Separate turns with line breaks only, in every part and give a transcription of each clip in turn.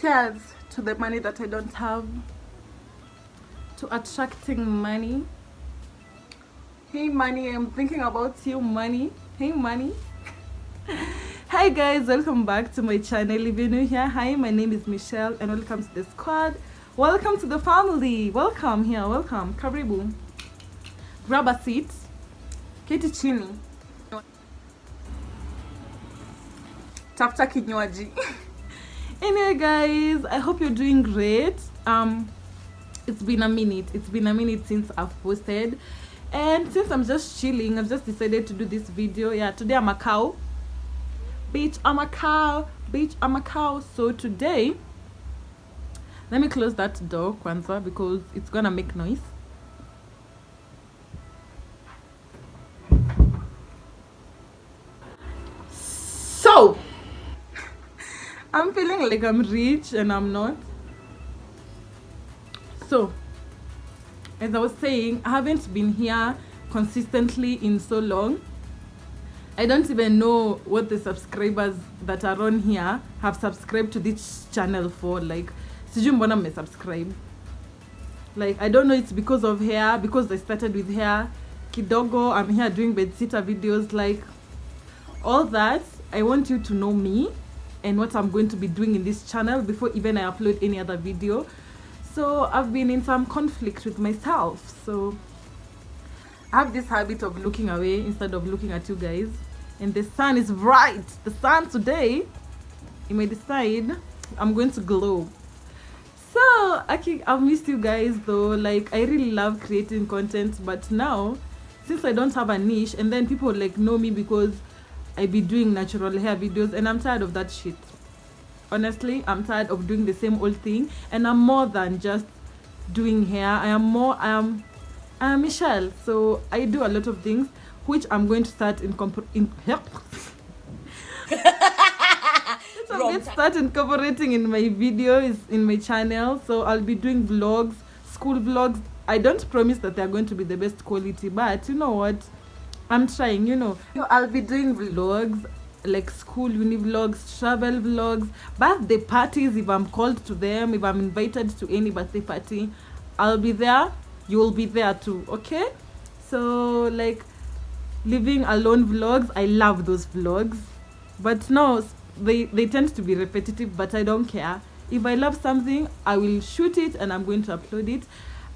Cheers to the money that I don't have, to attracting money. Hey money, I'm thinking about you, money. Hey money. Hi guys, welcome back to my channel. If you're new here, hi, my name is Michelle and welcome to the squad. Welcome to the family. Welcome here, welcome. Karibu. Grab a seat. Keti chini. Tafuta kinywaji. Anyway guys, I hope you're doing great. It's been a minute since I've posted, and since I'm just chilling, I've just decided to do this video. Yeah, today I'm a cow. Bitch, I'm a cow. Bitch, I'm a cow. So today, let me close that door kwanza because it's gonna make noise. So I'm feeling like I'm rich and I'm not. So as I was saying, I haven't been here consistently in so long. I don't even know what the subscribers that are on here have subscribed to this channel for. Like, sijui mbona me subscribe. Like, I don't know, it's because of hair, because I started with hair. Kidogo, I'm here doing bedsitter videos, like all that. I want you to know me and what I'm going to be doing in this channel before even I upload any other video. So I've been in some conflict with myself. So I have this habit of looking away instead of looking at you guys. And the sun is bright. The sun today, you may decide I'm going to glow. So I've missed you guys though. Like, I really love creating content, but now since I don't have a niche, and then people like know me because I be doing natural hair videos, and I'm tired of that shit. Honestly, I'm tired of doing the same old thing, and I'm more than just doing hair. I am Michelle, so I do a lot of things, which I'm going to start incorporating in my videos, in my channel. So I'll be doing vlogs, school vlogs. I don't promise that they're going to be the best quality, but you know what? I'm trying, you know. I'll be doing vlogs, like school uni vlogs, travel vlogs, birthday parties if I'm called to them, if I'm invited to any birthday party, I'll be there. You will be there too, okay? So like living alone vlogs, I love those vlogs, but no, they tend to be repetitive, but I don't care. If I love something, I will shoot it and I'm going to upload it.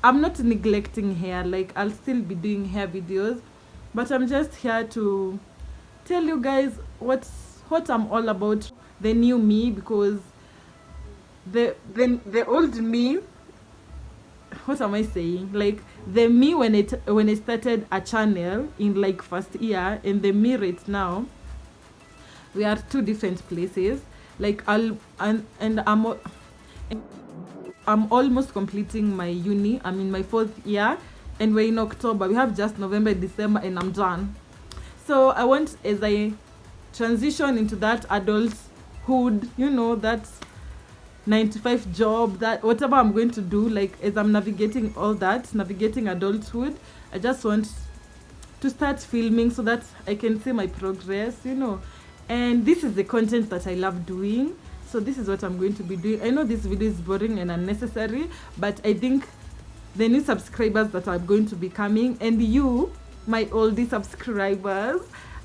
I'm not neglecting hair, like I'll still be doing hair videos, but I'm just here to tell you guys what I'm all about, the new me, because the old me, what am I saying? Like the me when I started a channel in like first year, and the me right now, we are two different places. Like I'm almost completing my uni. I'm in my 4th year, and we're in October. We have just November, December, and I'm done. So I want, as I transition into that adulthood, you know, that 9-to-5 job, that whatever I'm going to do, like as I'm navigating all that, navigating adulthood, I just want to start filming so that I can see my progress, you know. And this is the content that I love doing, so this is what I'm going to be doing. I know this video is boring and unnecessary, but I think the new subscribers that are going to be coming, and you, my oldie subscribers,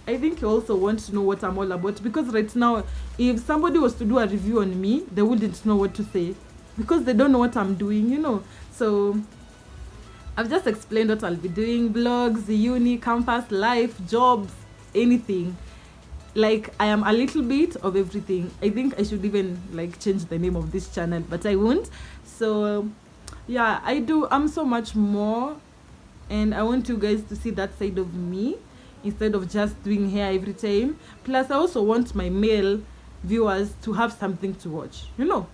I think you also want to know what I'm all about, because right now if somebody was to do a review on me, they wouldn't know what to say because they don't know what I'm doing, you know. So I've just explained what I'll be doing: vlogs, uni, campus life, jobs, anything. Like, I am a little bit of everything. I think I should even like change the name of this channel, but I won't. So yeah, I'm so much more, and I want you guys to see that side of me instead of just doing hair every time. Plus I also want my male viewers to have something to watch, you know.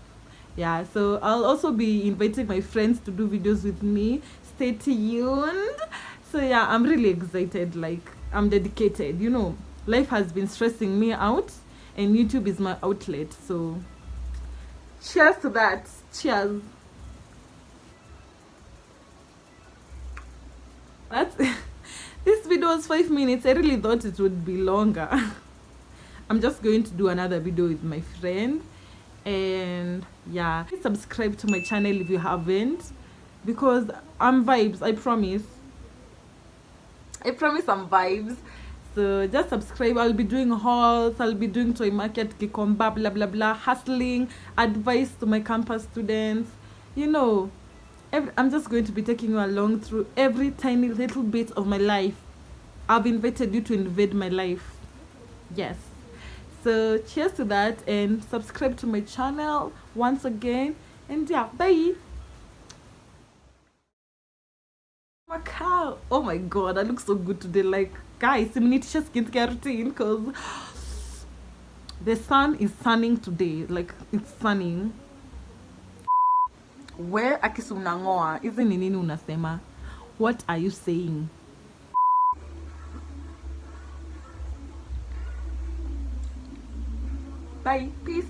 Yeah, so I'll also be inviting my friends to do videos with me. Stay tuned. So yeah, I'm really excited. Like, I'm dedicated, you know. Life has been stressing me out, and YouTube is my outlet. So cheers to that. Cheers. That's this video was 5 minutes. I really thought it would be longer. I'm just going to do another video with my friend, And yeah, please subscribe to my channel if you haven't, because I'm vibes. I promise I'm vibes. So just subscribe. I'll be doing hauls, I'll be doing toy market, Gikomba, blah blah blah, hustling, advice to my campus students, you know. I'm just going to be taking you along through every tiny little bit of my life. I've invited you to invade my life. Yes. So cheers to that, and subscribe to my channel once again. And yeah, bye. My cow. Oh my god, I look so good today. Like, guys, immunitisha skincare routine because the sun is sunning today. Like, it's sunning. Where akisu unangoa? Hizi ni nini unasema? What are you saying? Bye. Peace.